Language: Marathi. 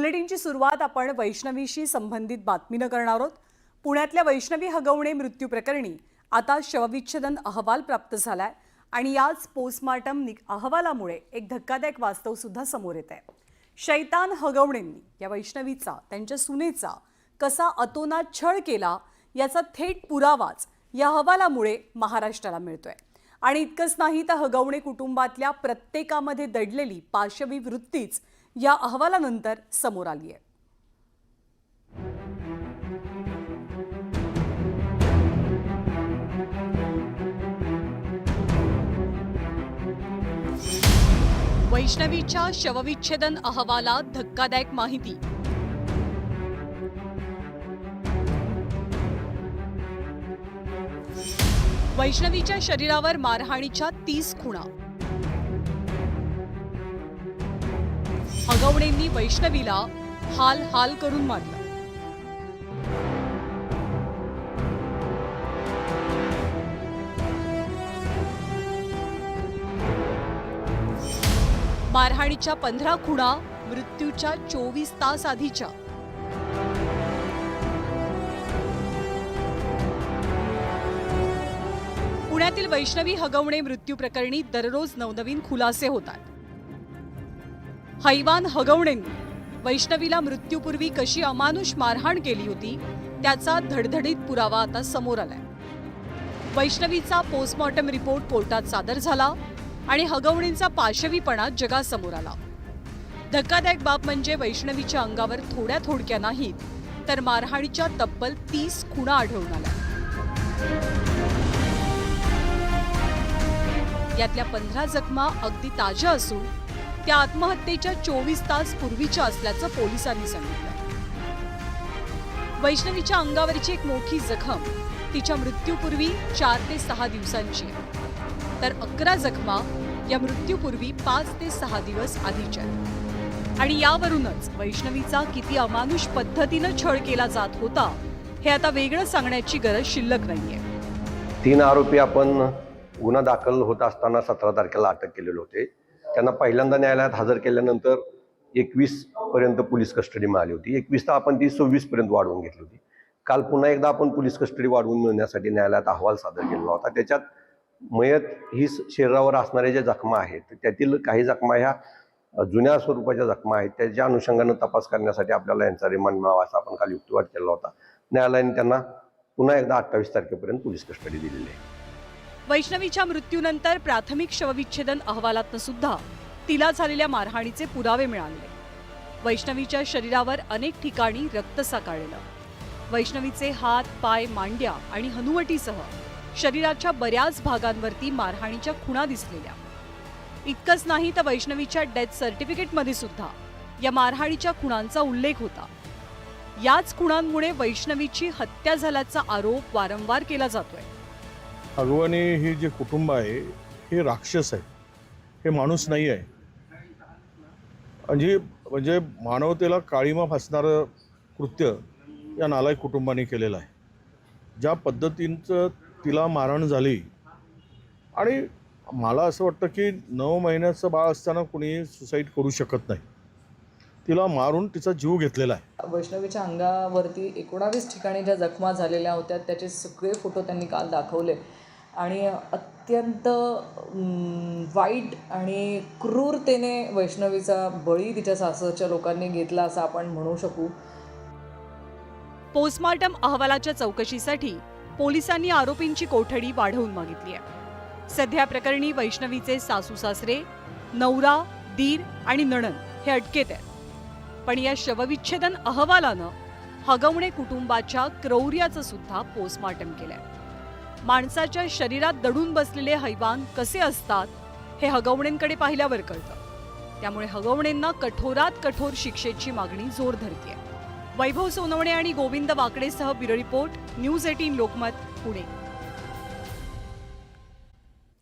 बुलेटिनची सुरुवात आपण वैष्णवीशी संबंधित बातमीनं करणार आहोत। पुण्यातल्या वैष्णवी हगवणे मृत्यू प्रकरणी आता शवविच्छेदन अहवाल प्राप्त झालाय आणि याच पोस्टमार्टम अहवालामुळे एक धक्कादायक वास्तव सुद्धा समोर येत आहे। शैतान हगवणेंनी या वैष्णवीचा त्यांच्या सुनेचा कसा अतोनात छळ केला याचा थेट पुरावाच या अहवालामुळे महाराष्ट्राला मिळतोय। आणि इतकंच नाही तर हगवणे कुटुंबातल्या प्रत्येकामध्ये दडलेली पाशवी वृत्तीच या अहवालानंतर समोर आली आहे। वैष्णवीच्या शवविच्छेदन अहवालात धक्कादायक माहिती। वैष्णवीच्या शरीरावर मारहाणीच्या 30 खुणा। हगवणेंनी वैष्णवीला हाल हाल करून मारलं। मारहाणीच्या 15 खुणा मृत्यूच्या 24 तास आधीच्या। पुण्यातील वैष्णवी हगवणे मृत्यू प्रकरणी दररोज नवनवीन खुलासे होतात। हैवान हगवणेंनी वैष्णवीला मृत्यूपूर्वी कशी अमानुष मारहाण केली होती त्याचा धडधडीत पुरावा आता समोर आलाय। वैष्णवीचा पोस्टमॉर्टम रिपोर्ट कोर्टात सादर झाला आणि हगवणेंचा पाशवीपणा जगासमोर आला। धक्कादायक बाब म्हणजे वैष्णवीच्या अंगावर थोड्या थोडक्या नाहीत तर मारहाणीच्या तब्बल 30 खुणा आढळून आल्या। यातल्या 15 जखमा अगदी ताज्या असून त्या आत्महत्येच्या 24 तास पूर्वीच्या असल्याचं पोलिसांनी सांगितलं। वैष्णवीच्या अंगावरची एक मोठी जखम तिच्या मृत्यूपूर्वी 4 ते 6 दिवसांची आहे, तर 11 जखमा या मृत्यूपूर्वी 5 ते 6 दिवस आधीच्या आहेत। आणि यावरूनच वैष्णवीचा किती अमानुष पद्धतीनं छळ केला जात होता हे आता वेगळं सांगण्याची गरज शिल्लक नाहीये। 3 आरोपी आपण गुन्हा दाखल होत असताना 17 तारखेला अटक केलेले होते। त्यांना पहिल्यांदा न्यायालयात हजर केल्यानंतर 21 पर्यंत पोलीस कस्टडी मिळाली होती। 21 आपण ती 26 पर्यंत वाढवून घेतली होती। काल पुन्हा एकदा आपण पोलीस कस्टडी वाढवून मिळण्यासाठी न्यायालयात अहवाल सादर केलेला होता। त्याच्यात मयत ही शरीरावर असणाऱ्या ज्या जखमा आहेत त्यातील काही जखमा ह्या जुन्या स्वरूपाच्या जखमा आहेत, त्याच्या अनुषंगाने तपास करण्यासाठी आपल्याला यांचा रिमांड मिळावा असा आपण काल युक्तिवाद केला होता। न्यायालयाने त्यांना पुन्हा एकदा 28 तारखेपर्यंत पोलीस कस्टडी दिलेली आहे। वैष्णवीच्या मृत्यूनंतर प्राथमिक शवविच्छेदन अहवालातनं सुद्धा तिला झालेल्या मारहाणीचे पुरावे मिळाले। वैष्णवीच्या शरीरावर अनेक ठिकाणी रक्त साकारलेलं, वैष्णवीचे हात, पाय, मांड्या आणि हनुवटीसह शरीराच्या बऱ्याच भागांवरती मारहाणीच्या खुणा दिसलेल्या। इतकंच नाही तर वैष्णवीच्या डेथ सर्टिफिकेटमध्ये सुद्धा या मारहाणीच्या खुणांचा उल्लेख होता। याच खुणांमुळे वैष्णवीची हत्या झाल्याचा आरोप वारंवार केला जातोय। हगवणे हे जे कुटुंब आहे हे राक्षस आहे, हे माणूस नाही आहे। म्हणजे मानवतेला काळीमा फासणारं कृत्य या नालायक कुटुंबाने केलेलं आहे। ज्या पद्धतीचं तिला मारहाण झाली, आणि मला असं वाटतं की 9 महिन्याचं बाळ असताना कुणी सुसाईड करू शकत नाही। तिला मारून तिचा जीव घेतलेला आहे। वैष्णवीच्या अंगावरती 19 ठिकाणी ज्या जखमा झालेल्या होत्या त्याचे सगळे फोटो त्यांनी काल दाखवले आणि अत्यंत वाईट आणि क्रूरतेने वैष्णवीचा बळी तिच्या सासरच्या लोकांनी घेतला असं आपण म्हणू शकू। पोस्टमार्टम अहवालाच्या चौकशीसाठी पोलिसांनी आरोपींची कोठडी वाढवून मागितली आहे। सध्या प्रकरणी वैष्णवीचे सासू सासरे, नवरा, दीर आणि नणंद हे अटकेत आहेत। पण या शवविच्छेदन अहवालानं हगवणे कुटुंबाच्या क्रौर्याचं सुद्धा पोस्टमार्टम केलंय। माणसाच्या शरीरात दडून बसलेले हैवान कसे असतात हे हगवणेंकडे पाहिल्यावर कळतं। त्यामुळे हगवणेंना कठोरात कठोर शिक्षेची मागणी जोर धरतेय। वैभव सोनवणे आणि गोविंद वाकडेसह bureau report, news 18 Lokmat, Pune.